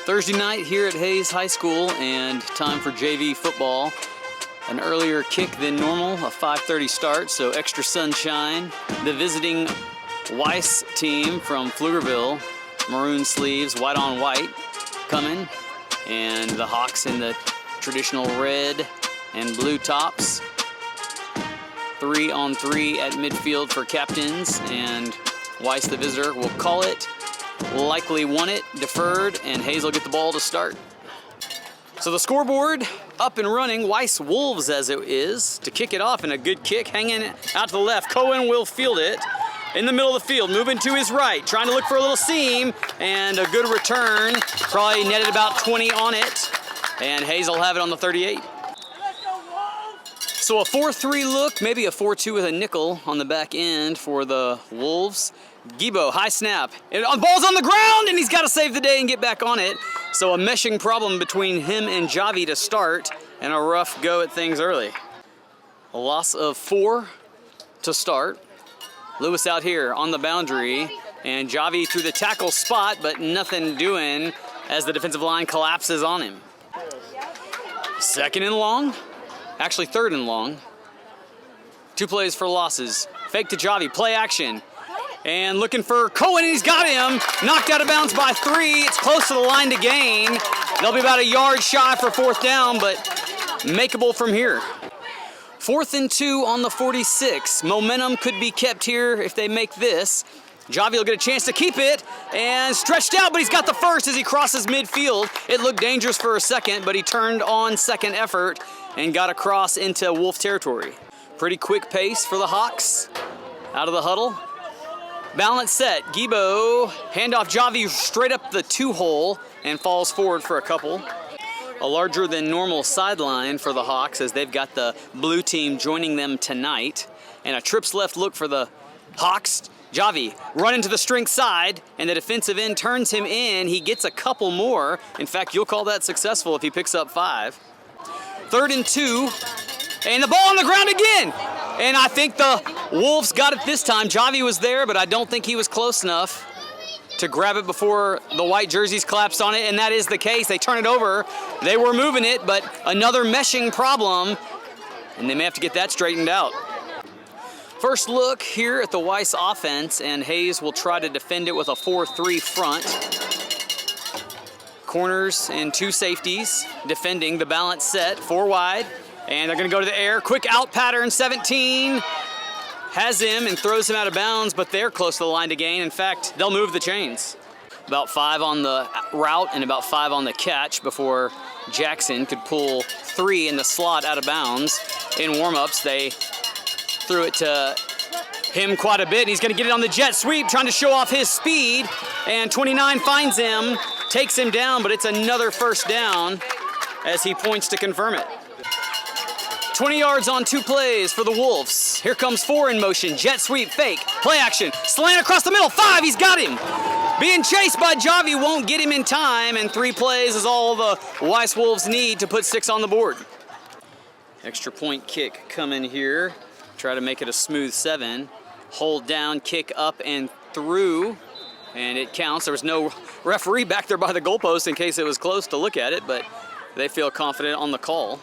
Thursday night here at Hayes High School, and time for JV football. An earlier kick than normal, a 5:30 start, so extra sunshine. The visiting Weiss team from Pflugerville, maroon sleeves, white on white, coming. And the Hawks in the traditional red and blue tops. 3-on-3 at midfield for captains, and Weiss, the visitor, will call it. Likely won it, deferred, and Hayes will get the ball to start. So the scoreboard up and running, Weiss Wolves as it is, to kick it off, and a good kick hanging out to the left. Cohen will field it in the middle of the field, moving to his right, trying to look for a little seam, and a good return. Probably netted about 20 on it, and Hayes will have it on the 38. So a 4-3 look, maybe a 4-2 with a nickel on the back end for the Wolves. Gibo, high snap. And ball's on the ground, and he's got to save the day and get back on it. So a meshing problem between him and Javi to start, and a rough go at things early. A loss of 4 to start. Lewis out here on the boundary, and Javi through the tackle spot, but nothing doing as the defensive line collapses on him. Second and long. Actually, third and long. 2 plays for losses. Fake to Javi, play action. And looking for Cohen, and he's got him. Knocked out of bounds by 3. It's close to the line to gain. They'll be about a yard shy for 4th down, but makeable from here. 4th and 2 on the 46. Momentum could be kept here if they make this. Javi will get a chance to keep it, and stretched out, but he's got the first as he crosses midfield. It looked dangerous for a second, but he turned on second effort and got across into Wolf territory. Pretty quick pace for the Hawks. Out of the huddle. Balance set. Gibo, handoff Javi straight up the 2-hole and falls forward for a couple. A larger than normal sideline for the Hawks as they've got the blue team joining them tonight. And a trips left look for the Hawks. Javi running to the strength side, and the defensive end turns him in. He gets a couple more. In fact, you'll call that successful if he picks up 5. 3rd and 2, and the ball on the ground again. And I think the Wolves got it this time. Javi was there, but I don't think he was close enough to grab it before the white jerseys collapsed on it, and that is the case. They turn it over. They were moving it, but another meshing problem, and they may have to get that straightened out. First look here at the Weiss offense, and Hayes will try to defend it with a 4-3 front. Corners and 2 safeties defending the balance set, 4 wide. And they're going to go to the air. Quick out pattern, 17. Has him and throws him out of bounds, but they're close to the line to gain. In fact, they'll move the chains. About 5 on the route and about 5 on the catch before Jackson could pull 3 in the slot out of bounds. In warmups, they threw it to him quite a bit, and he's going to get it on the jet sweep, trying to show off his speed. And 29 finds him, takes him down, but it's another first down as he points to confirm it. 20 yards on 2 plays for the Wolves. Here comes 4 in motion. Jet sweep, fake, play action, slant across the middle, 5, he's got him. Being chased by Javi won't get him in time, and 3 plays is all the Weiss Wolves need to put 6 on the board. Extra point kick coming here. Try to make it a smooth 7. Hold down, kick up and through, and it counts. There was no referee back there by the goalpost in case it was close to look at it, but they feel confident on the call.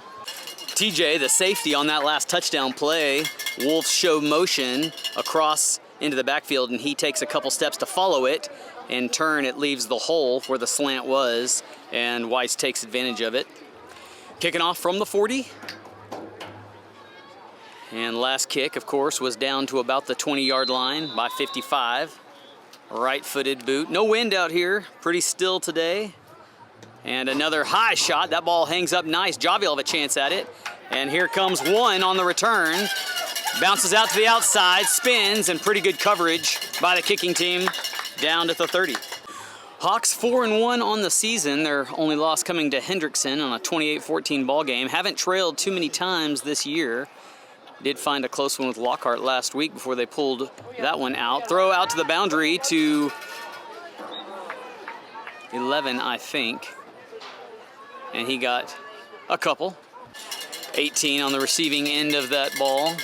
TJ, the safety on that last touchdown play, Wolves show motion across into the backfield, and he takes a couple steps to follow it. In turn, it leaves the hole where the slant was, and Weiss takes advantage of it. Kicking off from the 40. And last kick, of course, was down to about the 20-yard line by 55. Right-footed boot. No wind out here. Pretty still today. And another high shot. That ball hangs up nice. Javi will have a chance at it. And here comes 1 on the return. Bounces out to the outside, spins, and pretty good coverage by the kicking team down to the 30. Hawks 4-1 on the season. Their only loss coming to Hendrickson on a 28-14 ball game. Haven't trailed too many times this year. Did find a close one with Lockhart last week before they pulled that one out. Throw out to the boundary to 11, I think. And he got a couple. 18 on the receiving end of that ball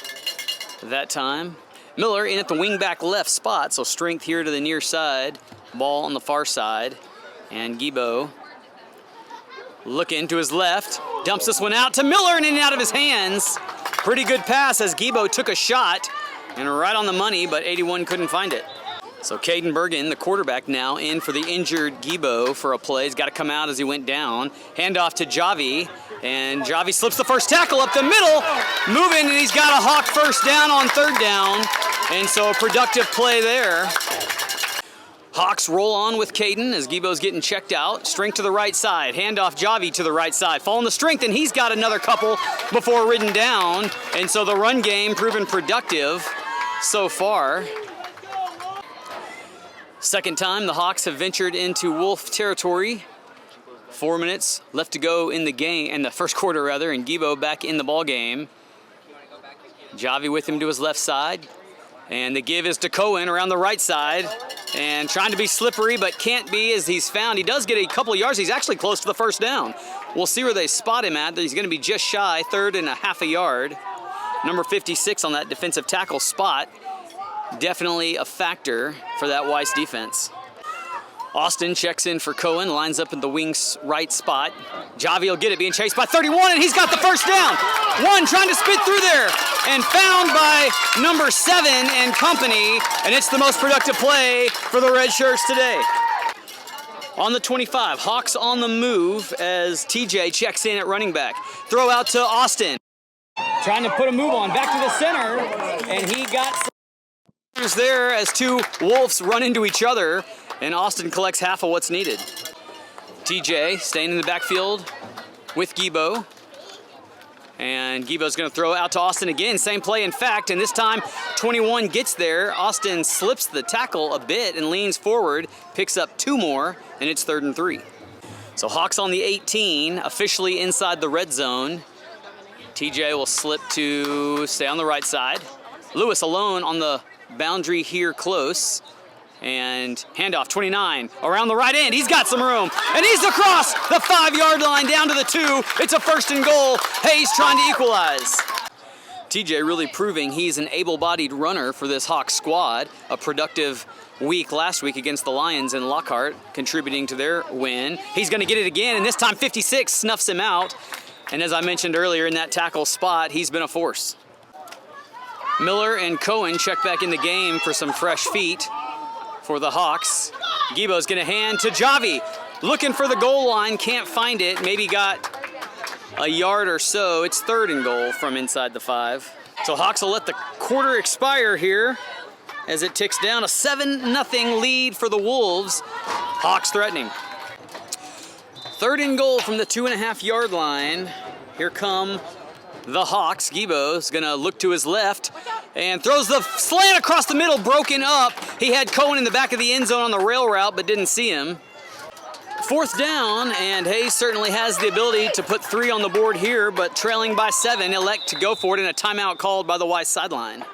that time. Miller in at the wingback left spot, so strength here to the near side. Ball on the far side. And Gibo Looking to his left, dumps this one out to Miller and in and out of his hands. Pretty good pass as Gibo took a shot and right on the money, but 81 couldn't find it. So Caden Bergen, the quarterback now, in for the injured Gibo for a play. He's got to come out as he went down. Handoff to Javi, and Javi slips the first tackle up the middle, moving, and he's got a Hawk first down on third down, and so a productive play there. Hawks roll on with Caden as Gibo's getting checked out. Strength to the right side. Handoff Javi to the right side. Following the strength, and he's got another couple before ridden down. And so the run game proven productive so far. Second time the Hawks have ventured into Wolf territory. 4 minutes left to go in the game, in the first quarter rather, and Gibo back in the ball game. Javi with him to his left side. And the give is to Cohen around the right side. And trying to be slippery, but can't be as he's found. He does get a couple of yards. He's actually close to the first down. We'll see where they spot him at. He's going to be just shy, 3rd and a half a yard. Number 56 on that defensive tackle spot. Definitely a factor for that Weiss defense. Austin checks in for Cohen, lines up in the wing's right spot. Javi will get it, being chased by 31, and he's got the first down. One trying to spit through there, and found by number 7 and company, and it's the most productive play for the Red Shirts today. On the 25, Hawks on the move as TJ checks in at running back. Throw out to Austin. Trying to put a move on, back to the center, and he got some there as two Wolves run into each other. And Austin collects half of what's needed. TJ staying in the backfield with Gibo. And Gibo's gonna throw out to Austin again. Same play, in fact, and this time 21 gets there. Austin slips the tackle a bit and leans forward, picks up 2 more, and it's 3rd and 3. So Hawks on the 18, officially inside the red zone. TJ will slip to stay on the right side. Lewis alone on the boundary here close. And handoff, 29, around the right end. He's got some room, and he's across the 5-yard line down to the 2. It's a 1st and goal. Hayes trying to equalize. TJ really proving he's an able-bodied runner for this Hawks squad. A productive week last week against the Lions in Lockhart, contributing to their win. He's going to get it again, and this time 56 snuffs him out. And as I mentioned earlier, in that tackle spot, he's been a force. Miller and Cohen check back in the game for some fresh feet. For the Hawks, Gibo's gonna hand to Javi. Looking for the goal line, can't find it. Maybe got a yard or so. It's 3rd and goal from inside the 5. So Hawks will let the quarter expire here as it ticks down. A 7-0 lead for the Wolves. Hawks threatening. 3rd and goal from the 2.5-yard line. Here come the Hawks. Gibo's gonna look to his left and throws the slant across the middle, broken up. He had Cohen in the back of the end zone on the rail route, but didn't see him. 4th down, and Hayes certainly has the ability to put 3 on the board here, but trailing by 7, elect to go for it, and a timeout called by the Weiss sideline.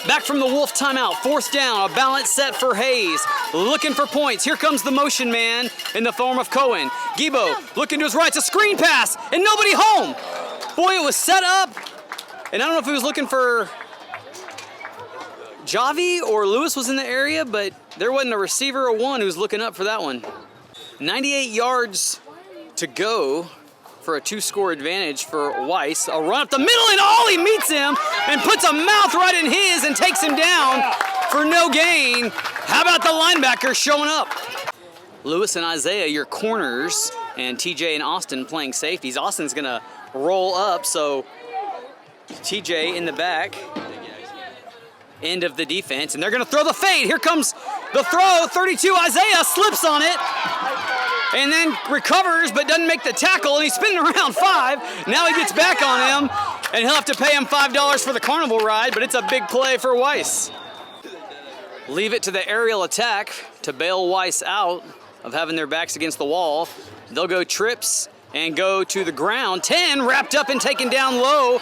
Back from the Wolf timeout, 4th down, a balance set for Hayes, looking for points. Here comes the motion man in the form of Cohen. Gibo looking to his right, it's a screen pass, and nobody home. Boy, it was set up, and I don't know if he was looking for Javi or Lewis was in the area, but there wasn't a receiver or one who was looking up for that one. 98 yards to go for a 2-score advantage for Weiss. A run up the middle, and Ollie meets him and puts a mouth right in his and takes him down for no gain. How about the linebacker showing up? Lewis and Isaiah, your corners, and TJ and Austin playing safeties. Austin's gonna roll up, so TJ in the back end of the defense, and they're gonna throw the fade. Here comes the throw, 32, Isaiah slips on it, and then recovers, but doesn't make the tackle, and he's spinning around 5. Now he gets back on him, and he'll have to pay him $5 for the carnival ride, but it's a big play for Weiss. Leave it to the aerial attack to bail Weiss out of having their backs against the wall. They'll go trips and go to the ground. 10 wrapped up and taken down low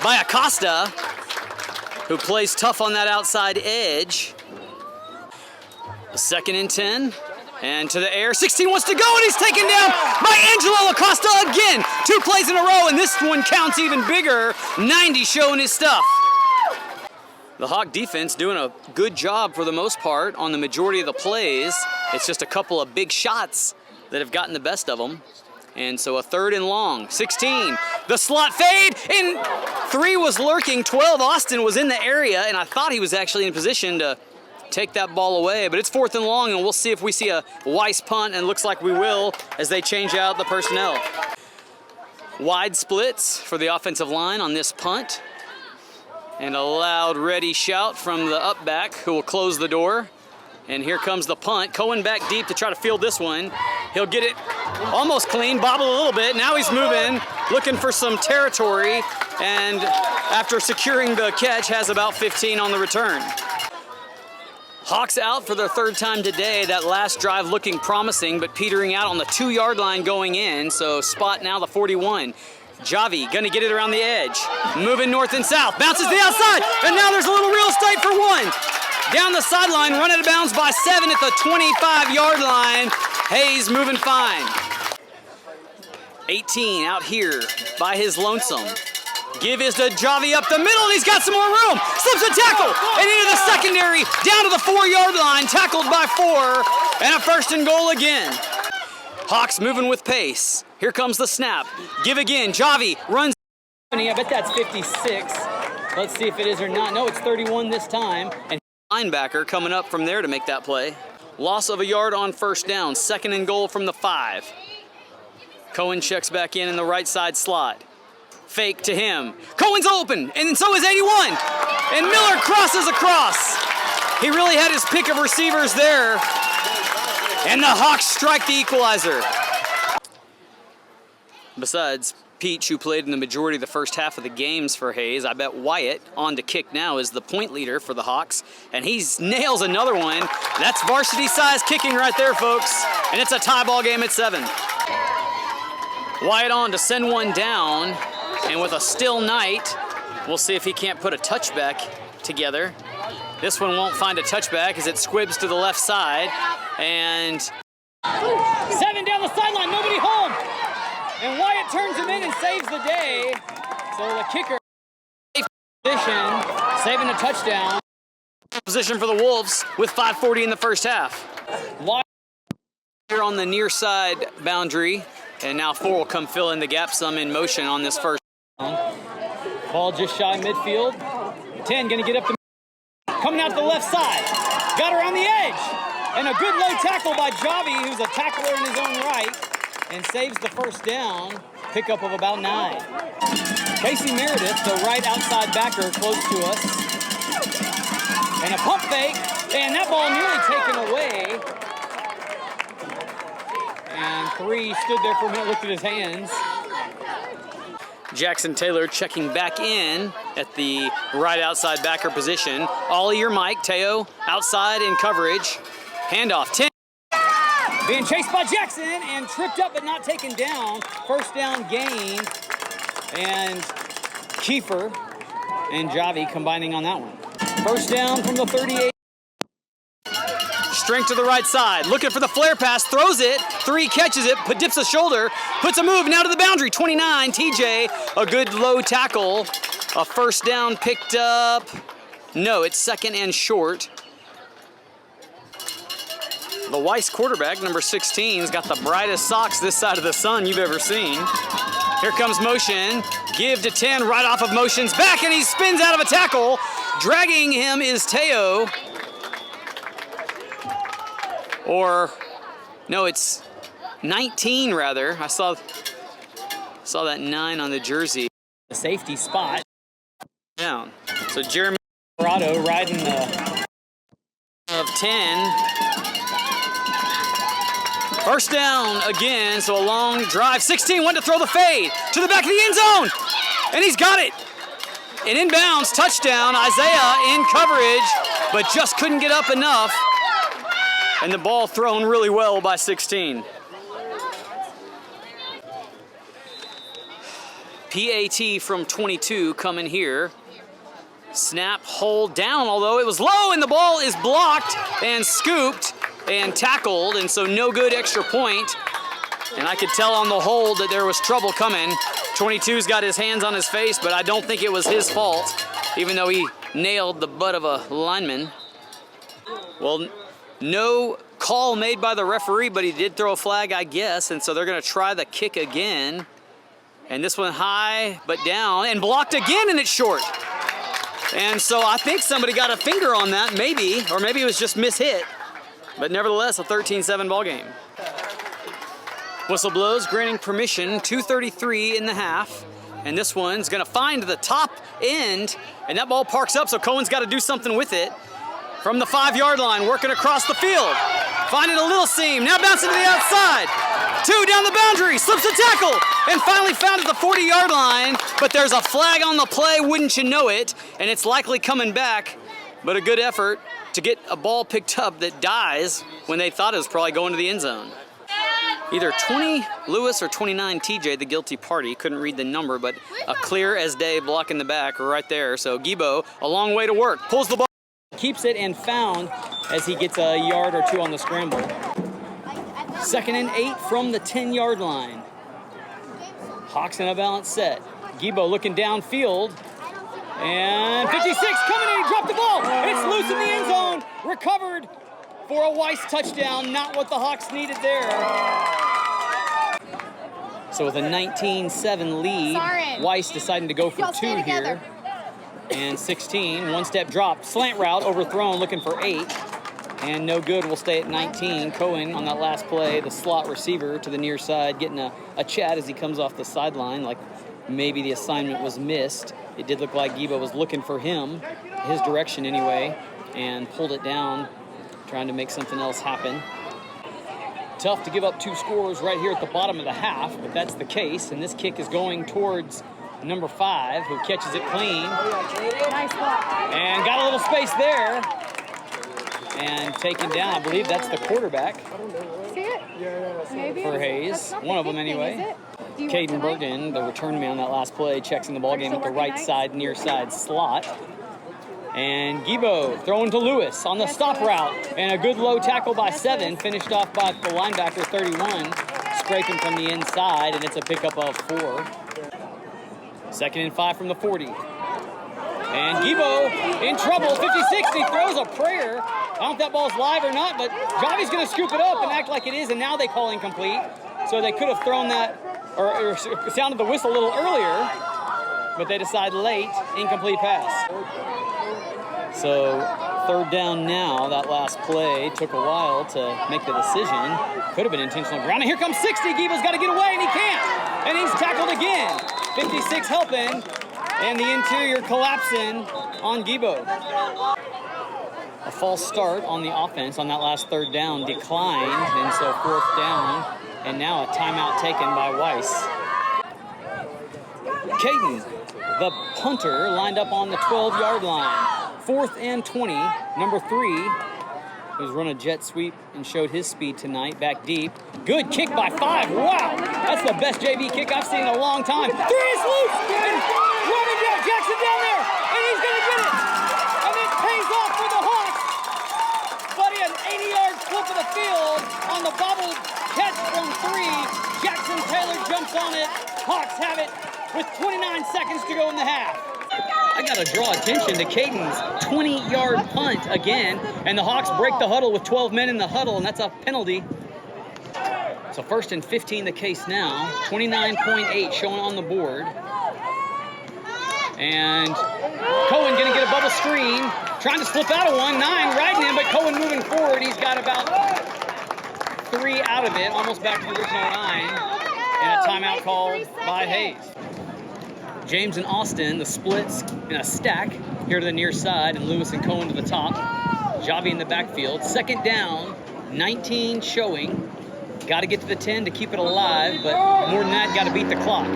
by Acosta, who plays tough on that outside edge. 2nd and 10, and to the air. 16 wants to go, and he's taken down by Angelo Acosta again. 2 plays in a row, and this one counts even bigger. 90 showing his stuff. The Hawk defense doing a good job for the most part on the majority of the plays. It's just a couple of big shots that have gotten the best of them. And so a 3rd and long, 16, the slot fade, and 3 was lurking, 12, Austin was in the area, and I thought he was actually in position to take that ball away, but it's 4th and long, and we'll see if we see a Weiss punt, and looks like we will as they change out the personnel. Wide splits for the offensive line on this punt, and a loud ready shout from the up back who will close the door. And here comes the punt. Cohen back deep to try to field this one. He'll get it almost clean, bobble a little bit. Now he's moving, looking for some territory, and after securing the catch, has about 15 on the return. Hawks out for their 3rd time today. That last drive looking promising, but petering out on the 2-yard line going in. So spot now the 41. Javi gonna get it around the edge. Moving north and south, bounces to the outside, and now there's a little real estate for 1. Down the sideline, run out of bounds by 7 at the 25-yard line. Hayes moving fine. 18 out here by his lonesome. Give is to Javi up the middle, and he's got some more room. Slips a tackle, and into the secondary, down to the 4-yard line, tackled by 4, and a 1st and goal again. Hawks moving with pace. Here comes the snap. Give again, Javi runs. I bet that's 56. Let's see if it is or not. No, it's 31 this time. And linebacker coming up from there to make that play. Loss of a yard on 1st down, 2nd and goal from the 5. Cohen checks back in the right side slot. Fake to him. Cohen's open, and so is 81. And Miller crosses across. He really had his pick of receivers there. And the Hawks strike the equalizer. Besides Peach, who played in the majority of the first half of the games for Hayes, I bet Wyatt, on to kick now, is the point leader for the Hawks, and he nails another one. That's varsity-size kicking right there, folks, and it's a tie ball game at 7. Wyatt on to send one down, and with a still night, we'll see if he can't put a touchback together. This one won't find a touchback as it squibs to the left side, and 7 down the sideline, nobody home. And Wyatt turns him in and saves the day. So the kicker, position, saving a touchdown. Position for the Wolves with 5:40 in the first half. Wyatt here on the near side boundary, and now 4 will come fill in the gap some in motion on this first down. Ball just shy midfield. 10 gonna get up the coming out to the left side. Got around the edge. And a good low tackle by Javi, who's a tackler in his own right, and saves the 1st down, pickup of about 9. Casey Meredith, the right outside backer, close to us. And a pump fake, and that ball nearly taken away. And 3 stood there for a minute, looked at his hands. Jackson Taylor checking back in at the right outside backer position. Ollie or Mike, Teo outside in coverage. Handoff, 10. Being chased by Jackson and tripped up but not taken down. 1st down gain. And Kiefer and Javi combining on that one. 1st down from the 38. Strength to the right side. Looking for the flare pass. Throws it. 3 catches it. Dips a shoulder. Puts a move now to the boundary. 29. TJ. A good low tackle. A 1st down picked up. No, it's 2nd and short. The Weiss quarterback, number 16, has got the brightest socks this side of the sun you've ever seen. Here comes motion. Give to 10, right off of motion's back, and he spins out of a tackle. Dragging him is Teo. Or, no, it's 19 rather. I saw that 9 on the jersey. The safety spot. Down. So Jeremy Corrado riding the of 10. 1st down again, so a long drive. 16 went to throw the fade to the back of the end zone, and he's got it. An inbounds touchdown. Isaiah in coverage, but just couldn't get up enough. And the ball thrown really well by 16. PAT from 22 coming here. Snap, hold down, although it was low, and the ball is blocked and scooped and tackled, and so no good extra point. And I could tell on the hold that there was trouble coming. 22's got his hands on his face, but I don't think it was his fault, even though he nailed the butt of a lineman. Well, no call made by the referee, but he did throw a flag, I guess, and so they're gonna try the kick again. And this one high, but down, and blocked again, and it's short. And so I think somebody got a finger on that, maybe, or maybe it was just mishit. But nevertheless, a 13-7 ball game. Whistle blows, granting permission, 2:33 in the half. And this one's gonna find the top end, and that ball parks up, so Cohen's gotta do something with it. From the 5-yard line, working across the field. Finding a little seam, now bouncing to the outside. 2 down the boundary, slips a tackle, and finally found at the 40-yard line, but there's a flag on the play, wouldn't you know it, and it's likely coming back, but a good effort to get a ball picked up that dies when they thought it was probably going to the end zone. Either 20 Lewis or 29 TJ, the guilty party. Couldn't read the number, but a clear as day block in the back right there. So Gibo, a long way to work. Pulls the ball, keeps it, and found as he gets a yard or 2 on the scramble. 2nd and 8 from the 10-yard line. Hawks in a balanced set. Gibo looking downfield. And 56 coming in, he dropped the ball. It's loose in the end zone. Recovered for a Weiss touchdown, not what the Hawks needed there. So with a 19-7 lead, Weiss deciding to go for 2 here. And 16, one-step drop, slant route, overthrown, looking for 8. And no good, we'll stay at 19. Cohen on that last play, the slot receiver to the near side, getting a chat as he comes off the sideline, like maybe the assignment was missed. It did look like Gibo was looking for him, his direction anyway, and pulled it down, trying to make something else happen. Tough to give up 2 scores right here at the bottom of the half, but that's the case, and this kick is going towards number 5, who catches it clean. Nice block. And got a little space there. And taken down, I believe that's the quarterback. See it? Maybe. For Hayes, one of them anyway. Caden Bergen, the return man on that last play, checks in the ballgame at the right side, near side slot. And Gibo throwing to Lewis on the stop route. And a good low tackle by 7, finished off by the linebacker 31, scraping from the inside, and it's a pickup of 4. 2nd and 5 from the 40. And Gibo in trouble, 56, he throws a prayer. I don't know if that ball's live or not, but Javi's gonna scoop it up and act like it is, and now they call incomplete. So they could have thrown that, or sounded the whistle a little earlier, but they decide late, incomplete pass. So 3rd down now, that last play took a while to make the decision. Could have been intentional ground, and here comes 60, Gibo's gotta get away, and he can't. And he's tackled again. 56 helping, and the interior collapsing on Gibo. A false start on the offense on that last 3rd down declined, and so 4th down, and now a timeout taken by Weiss. Caden, the punter, lined up on the 12-yard line. 4th and 20, number 3, who's run a jet sweep and showed his speed tonight, back deep. Good kick by 5, wow! That's the best JV kick I've seen in a long time. 3 is loose, and Roman Jackson down there, and he's gonna get it! And it pays off for the Hawks! Buddy, an 80-yard flip of the field on the bobble catch from 3. Jackson Taylor jumps on it. Hawks have it with 29 seconds to go in the half. I gotta draw attention to Caden's 20-yard punt again, and the Hawks break the huddle with 12 men in the huddle, and that's a penalty. So 1st and 15 the case now. 29.8 showing on the board. And Cohen gonna get a bubble screen, trying to slip out of one. 9 riding him, but Cohen moving forward. He's got about 3 out of it, almost back to the original 9. And a timeout called by Hayes. James and Austin, the splits in a stack here to the near side, and Lewis and Cohen to the top. Javi in the backfield. 2nd down, 19 showing. Got to get to the 10 to keep it alive, but more than that, got to beat the clock.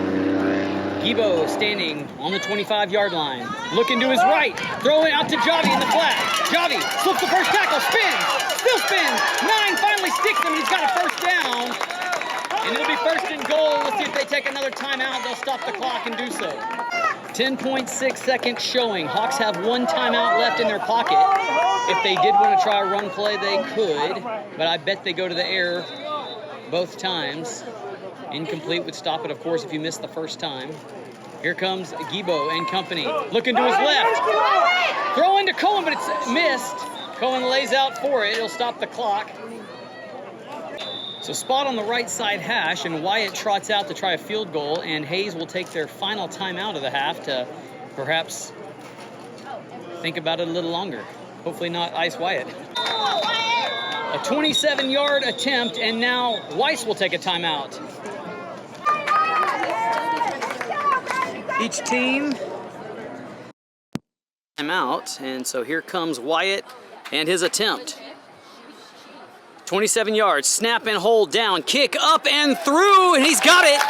Gibo standing on the 25-yard line, looking to his right, throwing out to Javi in the flat. Javi slips the first tackle, spins, still spins. 9 finally sticks him, and he's got a 1st down. And it'll be 1st and goal. Let's see if they take another timeout. They'll stop the clock and do so. 10.6 seconds showing. Hawks have 1 timeout left in their pocket. If they did want to try a run play, they could. But I bet they go to the air both times. Incomplete would stop it, of course, if you missed the first time. Here comes Gibo and company. Looking to his left. Throw into Cohen, but it's missed. Cohen lays out for it. It'll stop the clock. So spot on the right side hash, and Wyatt trots out to try a field goal, and Hayes will take their final timeout of the half to perhaps think about it a little longer. Hopefully not ice Wyatt. A 27-yard attempt, and now Weiss will take a timeout. Each team timeout, and so here comes Wyatt and his attempt. 27 yards, snap and hold down, kick up and through, and he's got it.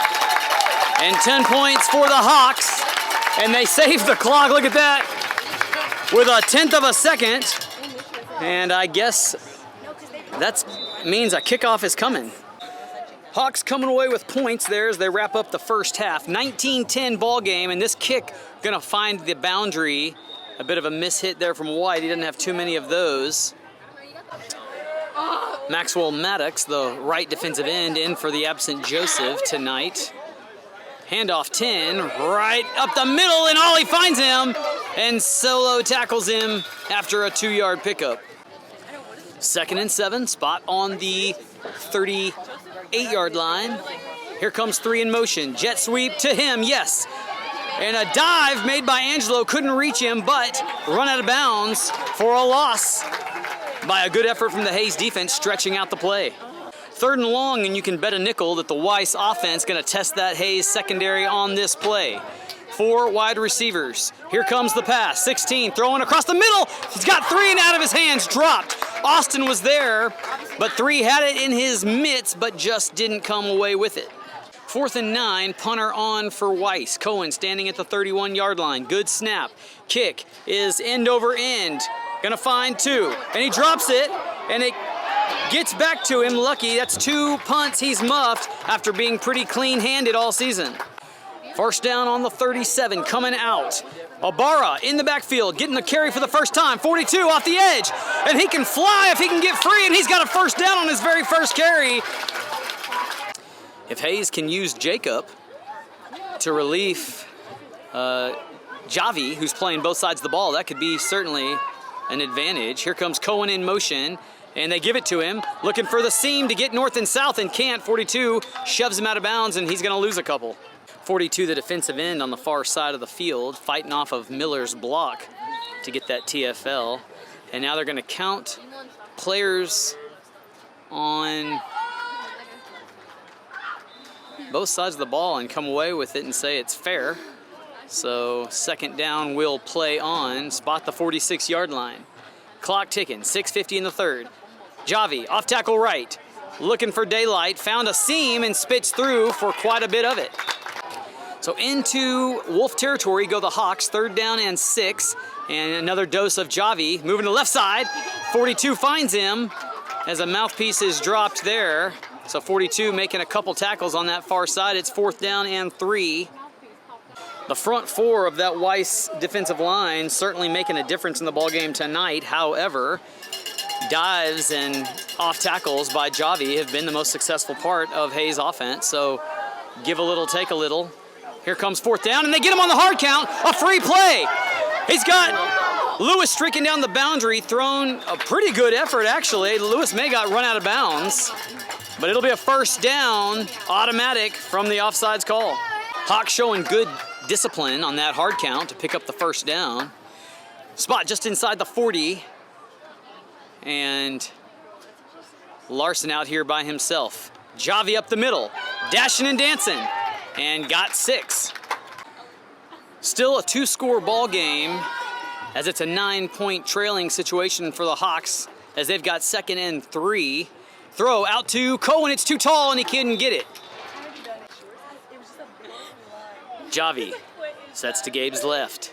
And 10 points for the Hawks, and they save the clock. Look at that, with a 1/10 of a second, and I guess that means a kickoff is coming. Hawks coming away with points there as they wrap up the first half. 19-10 ball game, and this kick gonna find the boundary. A bit of a mishit there from White. He didn't have too many of those. Maxwell Maddox, the right defensive end, in for the absent Joseph tonight. Handoff 10, right up the middle, and Ollie finds him, and Solo tackles him after a 2-yard pickup. 2nd and 7, spot on the 38-yard line. Here comes 3 in motion. Jet sweep to him, yes. And a dive made by Angelo, couldn't reach him, but run out of bounds for a loss by a good effort from the Hayes defense, stretching out the play. 3rd and long, and you can bet a nickel that the Weiss offense gonna test that Hayes secondary on this play. 4 wide receivers. Here comes the pass. 16 throwing across the middle. He's got 3 and out of his hands, dropped. Austin was there, but 3 had it in his mitts, but just didn't come away with it. 4th and 9, punter on for Weiss. Cohen standing at the 31-yard line. Good snap. Kick is end over end. Gonna find 2, and he drops it, and it gets back to him. Lucky, that's 2 punts he's muffed after being pretty clean-handed all season. First down on the 37, coming out. Ibarra in the backfield, getting the carry for the first time. 42 off the edge, and he can fly if he can get free, and he's got a first down on his very first carry. If Hayes can use Jacob to relieve Javi, who's playing both sides of the ball, that could be certainly an advantage. Here comes Cohen in motion, and they give it to him, looking for the seam to get north and south, and can't. 42 shoves him out of bounds, and he's gonna lose a couple. 42, the defensive end on the far side of the field, fighting off of Miller's block to get that TFL. And now they're gonna count players on both sides of the ball and come away with it and say it's fair. So 2nd down will play on, spot the 46-yard line. Clock ticking, 6:50 in the 3rd. Javi, off tackle right, looking for daylight, found a seam and spits through for quite a bit of it. So into Wolf territory go the Hawks, 3rd down and 6, and another dose of Javi, moving to the left side. 42 finds him as a mouthpiece is dropped there. So 42 making a couple tackles on that far side. It's 4th down and 3. The front 4 of that Weiss defensive line certainly making a difference in the ballgame tonight. However, dives and off tackles by Javi have been the most successful part of Hayes' offense. So give a little, take a little. Here comes 4th down, and they get him on the hard count. A free play. He's got Lewis streaking down the boundary, thrown a pretty good effort, actually. Lewis may got run out of bounds, but it'll be a first down, automatic from the offsides call. Hawks showing good discipline on that hard count to pick up the first down. Spot just inside the 40, and Larson out here by himself. Javi up the middle, dashing and dancing, and got 6. Still a 2-score ball game, as it's a 9-point trailing situation for the Hawks, as they've got 2nd and 3. Throw out to Cohen, it's too tall, and he couldn't get it. Javi sets to Gabe's left.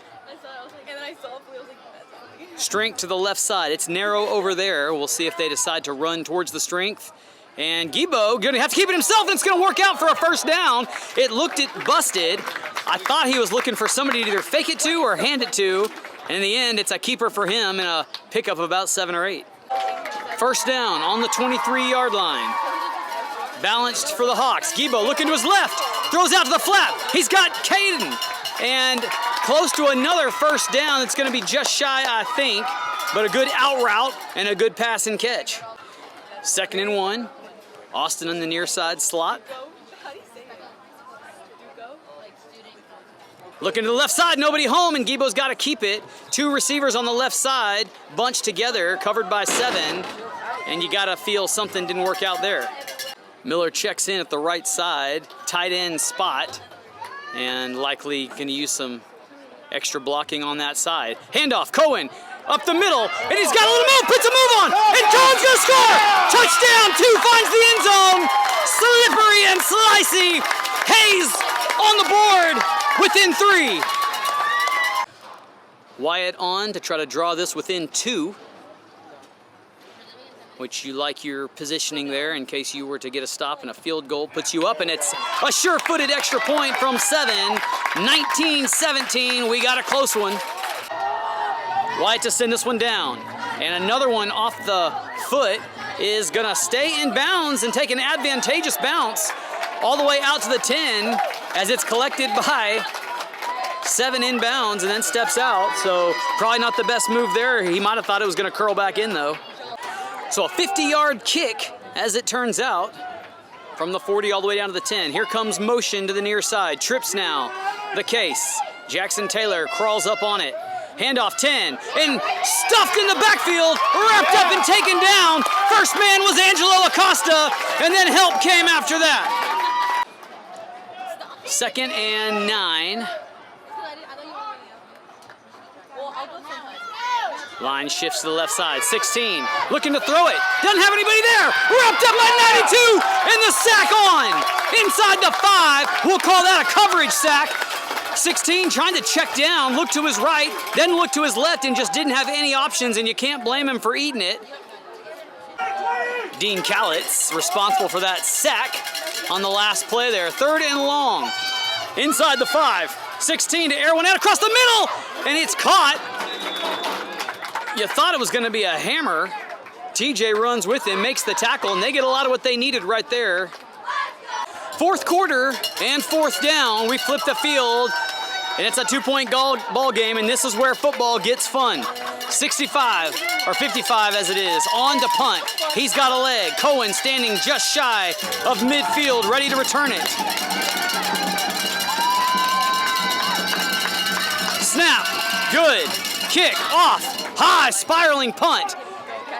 Strength to the left side. It's narrow over there. We'll see if they decide to run towards the strength. And Gibo gonna have to keep it himself, and it's gonna work out for a first down. It looked it busted. I thought he was looking for somebody to either fake it to or hand it to. And in the end, it's a keeper for him and a pickup of about 7 or 8. First down on the 23-yard line. Balanced for the Hawks. Gibo looking to his left, throws out to the flat. He's got Caden, and close to another first down. It's gonna be just shy, I think, but a good out route and a good pass and catch. 2nd and 1. Austin in the near side slot. Looking to the left side, nobody home, and Gibo's got to keep it. 2 receivers on the left side, bunched together, covered by 7, and you got to feel something didn't work out there. Miller checks in at the right side, tight end spot, and likely going to use some extra blocking on that side. Handoff, Cohen, up the middle, and he's got a little move, puts a move on, and Cohen's going to score! Touchdown, 2 finds the end zone, slippery and slicey. Hayes on the board within 3. Wyatt on to try to draw this within 2, which you like your positioning there in case you were to get a stop and a field goal puts you up, and it's a sure-footed extra point from 7. 19-17, we got a close one. Wyatt to send this one down, and another one off the foot is gonna stay in bounds and take an advantageous bounce all the way out to the 10 as it's collected by 7 inbounds and then steps out. So probably not the best move there. He might have thought it was gonna curl back in though. So a 50-yard kick as it turns out from the 40 all the way down to the 10. Here comes motion to the near side. Trips now, the case. Jackson Taylor crawls up on it. Handoff 10, and stuffed in the backfield, wrapped up and taken down. First man was Angelo Acosta, and then help came after that. 2nd and 9. Line shifts to the left side, 16, looking to throw it. Doesn't have anybody there. Wrapped up by 92, and the sack on. Inside the 5, we'll call that a coverage sack. 16 trying to check down, look to his right, then look to his left, and just didn't have any options, and you can't blame him for eating it. Dean Callitz responsible for that sack on the last play there. 3rd and long. Inside the 5. 16 to air one out across the middle, and it's caught. You thought it was going to be a hammer. TJ runs with him, makes the tackle, and they get a lot of what they needed right there. 4th quarter and 4th down. We flip the field, and it's a 2-point ball game, and this is where football gets fun. 65, or 55 as it is, on to punt. He's got a leg. Cohen standing just shy of midfield, ready to return it. Snap, good. Kick, off, high, spiraling punt.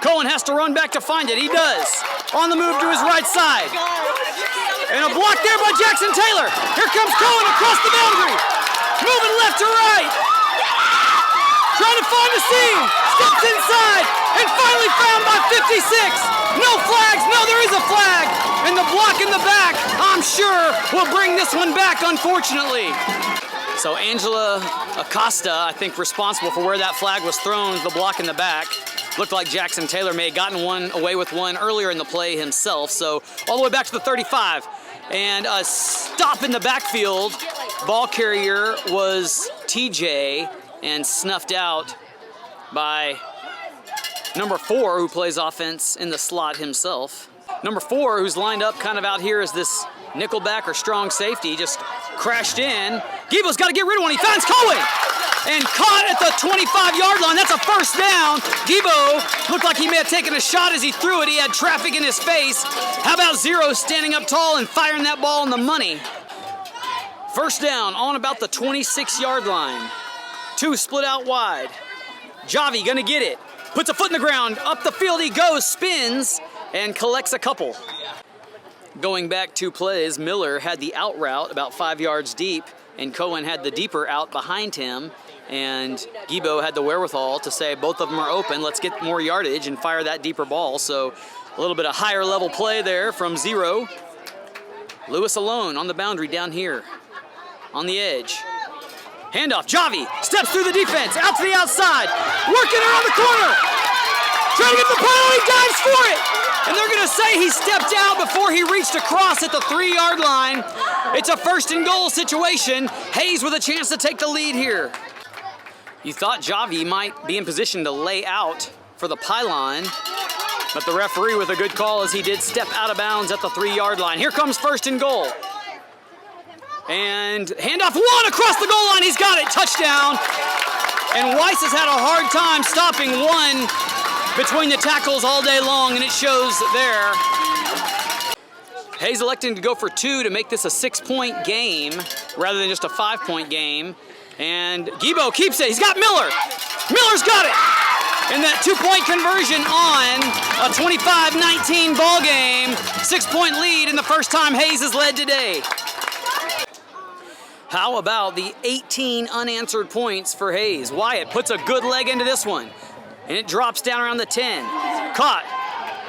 Cohen has to run back to find it. He does. On the move to his right side. And a block there by Jackson Taylor. Here comes Cohen across the boundary. Moving left to right. Trying to find the seam. Steps inside. And finally found by 56. No flags. No, there is a flag. And the block in the back, I'm sure, will bring this one back, unfortunately. So Angela Acosta, I think, responsible for where that flag was thrown, the block in the back. Looked like Jackson Taylor may have gotten away with one earlier in the play himself. So all the way back to the 35. And a stop in the backfield. Ball carrier was TJ and snuffed out by number 4, who plays offense in the slot himself. Number 4, who's lined up kind of out here as this nickelback or strong safety, just crashed in. Gibo's got to get rid of one. He finds Cohen and caught at the 25-yard line. That's a 1st down. Gibo looked like he may have taken a shot as he threw it. He had traffic in his face. How about Zero standing up tall and firing that ball on the money? 1st down on about the 26-yard line. 2 split out wide. Javi gonna get it. Puts a foot in the ground. Up the field he goes, spins, and collects a couple. Going back 2 plays, Miller had the out route about 5 yards deep, and Cohen had the deeper out behind him, and Gibo had the wherewithal to say both of them are open, let's get more yardage and fire that deeper ball. So a little bit of higher level play there from Zero. Lewis alone on the boundary down here on the edge. Handoff, Javi steps through the defense, out to the outside, working around the corner, trying to get the play, he dives for it. And they're gonna say he stepped out before he reached across at the 3-yard line. It's a 1st and goal situation. Hayes with a chance to take the lead here. You thought Javi might be in position to lay out for the pylon, but the referee with a good call as he did step out of bounds at the 3-yard line. Here comes 1st and goal. And handoff, one across the goal line, he's got it, touchdown. And Weiss has had a hard time stopping one between the tackles all day long, and it shows there. Hayes electing to go for 2 to make this a 6-point game rather than just a 5-point game. And Gibo keeps it. He's got Miller. Miller's got it. And that 2-point conversion on a 25-19 ball game. 6-point lead in the first time Hayes has led today. How about the 18 unanswered points for Hayes? Wyatt puts a good leg into this one. And it drops down around the 10. Caught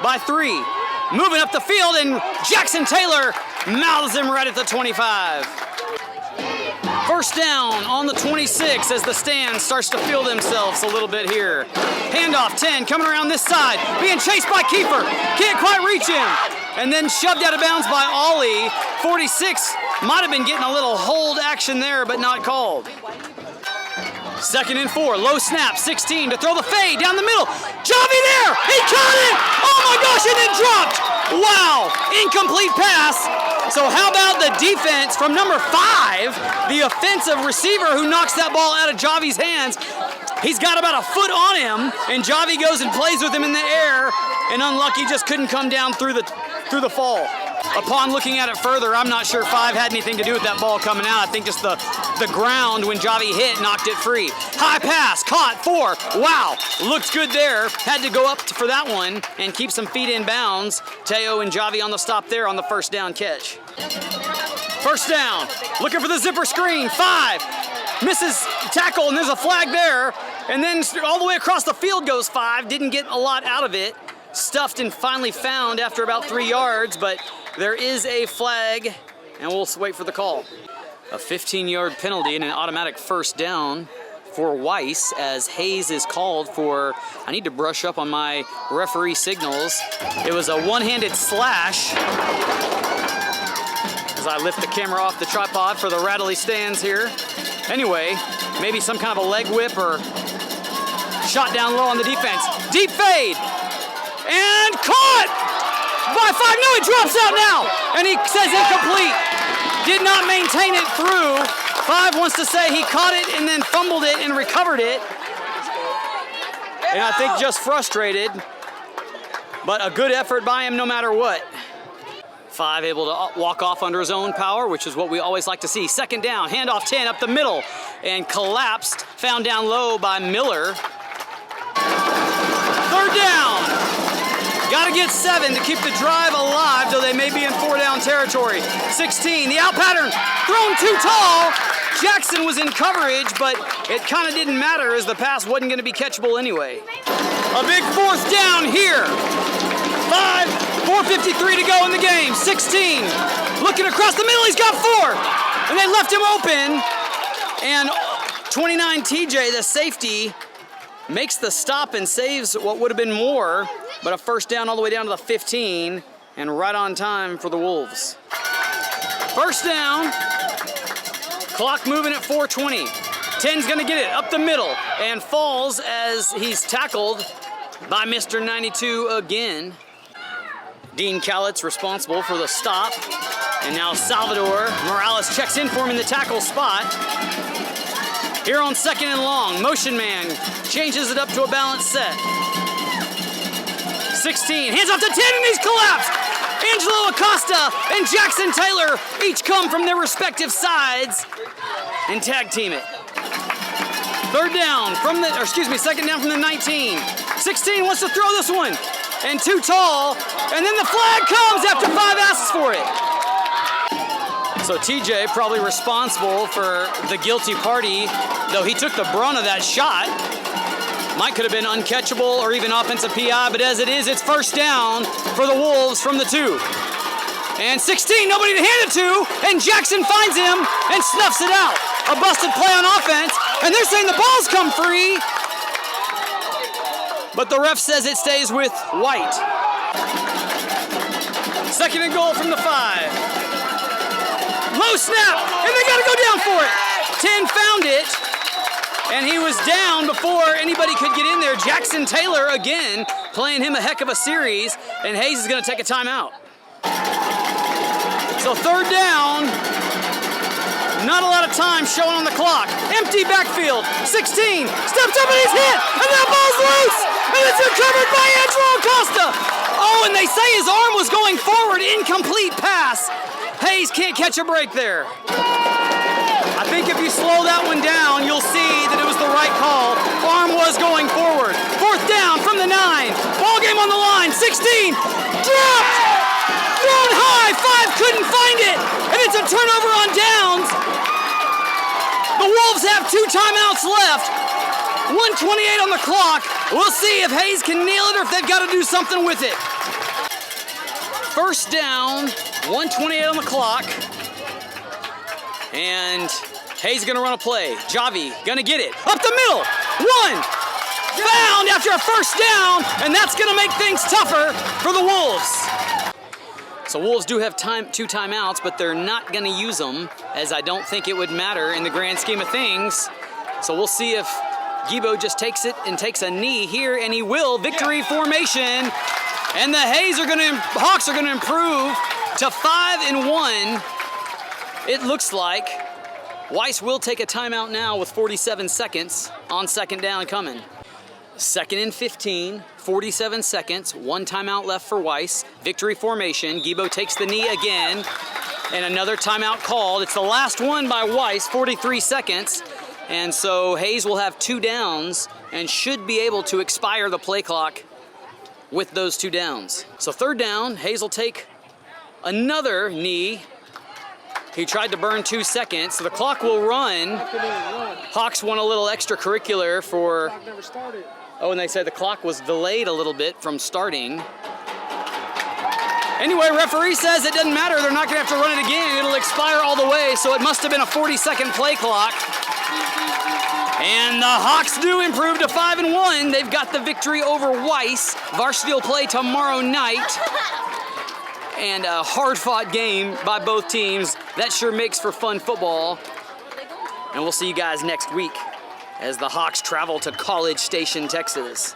by 3. Moving up the field, and Jackson Taylor mouths him right at the 25. First down on the 26 as the stand starts to feel themselves a little bit here. Handoff, 10, coming around this side, being chased by Kiefer. Can't quite reach him. And then shoved out of bounds by Ollie. 46 might have been getting a little hold action there, but not called. 2nd and 4, low snap, 16 to throw the fade down the middle. Javi there, he caught it! Oh my gosh, and it dropped! Wow, incomplete pass. So how about the defense from number 5, the offensive receiver who knocks that ball out of Javi's hands. He's got about a foot on him, and Javi goes and plays with him in the air, and unlucky just couldn't come down through the fall. Upon looking at it further, I'm not sure 5 had anything to do with that ball coming out. I think just the ground when Javi hit knocked it free. High pass, caught, 4. Wow, looked good there. Had to go up for that one and keep some feet in bounds. Teo and Javi on the stop there on the first down catch. First down, looking for the zipper screen. 5, misses tackle, and there's a flag there. And then all the way across the field goes 5. Didn't get a lot out of it. Stuffed and finally found after about 3 yards, but there is a flag, and we'll wait for the call. A 15-yard penalty and an automatic first down for Weiss as Hayes is called for. I need to brush up on my referee signals. It was a one-handed slash. As I lift the camera off the tripod for the rattly stands here. Anyway, maybe some kind of a leg whip or shot down low on the defense. Deep fade. And caught by 5. No, he drops out now. And he says incomplete. Did not maintain it through. 5 wants to say he caught it and then fumbled it and recovered it. And I think just frustrated. But a good effort by him no matter what. 5 able to walk off under his own power, which is what we always like to see. 2nd down, handoff 10 up the middle. And collapsed, found down low by Miller. 3rd down. Got to get 7 to keep the drive alive, though they may be in 4-down territory. 16, the out pattern, thrown too tall. Jackson was in coverage, but it kind of didn't matter as the pass wasn't going to be catchable anyway. A big 4th down here. 4:53 to go in the game. 16, looking across the middle, he's got 4. And they left him open. And 29 TJ, the safety, makes the stop and saves what would have been more, but a first down all the way down to the 15, and right on time for the Wolves. First down, clock moving at 4:20. 10's gonna get it up the middle and falls as he's tackled by Mr. 92 again. Dean Callett's responsible for the stop, and now Salvador Morales checks in for him in the tackle spot. Here on 2nd and long, motion man changes it up to a balanced set. 16, hands off to 10 and he's collapsed. Angelo Acosta and Jackson Taylor each come from their respective sides and tag team it. 2nd down from the 19. 16 wants to throw this one and too tall, and then the flag comes after 5 asks for it. So TJ probably responsible for the guilty party, though he took the brunt of that shot. Might could have been uncatchable or even offensive PI, but as it is, it's first down for the Wolves from the 2. And 16, nobody to hand it to, and Jackson finds him and snuffs it out. A busted play on offense, and they're saying the ball's come free, but the ref says it stays with White. 2nd and goal from the 5. Low snap, and they got to go down for it. 10 found it, and he was down before anybody could get in there. Jackson Taylor again playing him a heck of a series, and Hayes is going to take a timeout. So 3rd down, not a lot of time showing on the clock. Empty backfield, 16, steps up and he's hit, and that ball's loose, and it's recovered by Angelo Acosta. Oh, and they say his arm was going forward, incomplete pass. Hayes can't catch a break there. I think if you slow that one down, you'll see that it was the right call. Arm was going forward. 4th down from the 9. Ball game on the line. 16. Dropped. Thrown high. 5 couldn't find it. And it's a turnover on downs. The Wolves have 2 timeouts left. 1:28 on the clock. We'll see if Hayes can nail it or if they've got to do something with it. 1st down. 1:28 on the clock. And Hayes gonna run a play. Javi gonna get it. Up the middle. 1. Found after a 1st down, and that's gonna make things tougher for the Wolves. So Wolves do have 2 timeouts, but they're not gonna use them, as I don't think it would matter in the grand scheme of things. So we'll see if Gibo just takes it and takes a knee here, and he will. Victory formation. And the Hawks are gonna improve to 5-1. It looks like Weiss will take a timeout now with 47 seconds on 2nd down coming. 2nd and 15, 47 seconds, 1 timeout left for Weiss. Victory formation, Gibo takes the knee again, and another timeout called. It's the last one by Weiss, 43 seconds. And so Hayes will have 2 downs and should be able to expire the play clock with those 2 downs. So 3rd down, Hayes will take another knee. He tried to burn 2 seconds, so the clock will run. Hawks want a little extracurricular for... Oh, and they said the clock was delayed a little bit from starting. Anyway, referee says it doesn't matter. They're not going to have to run it again. It'll expire all the way, so it must have been a 40-second play clock. And the Hawks do improve to 5-1. They've got the victory over Weiss. Varsity will play tomorrow night. And a hard-fought game by both teams. That sure makes for fun football. And we'll see you guys next week as the Hawks travel to College Station, Texas.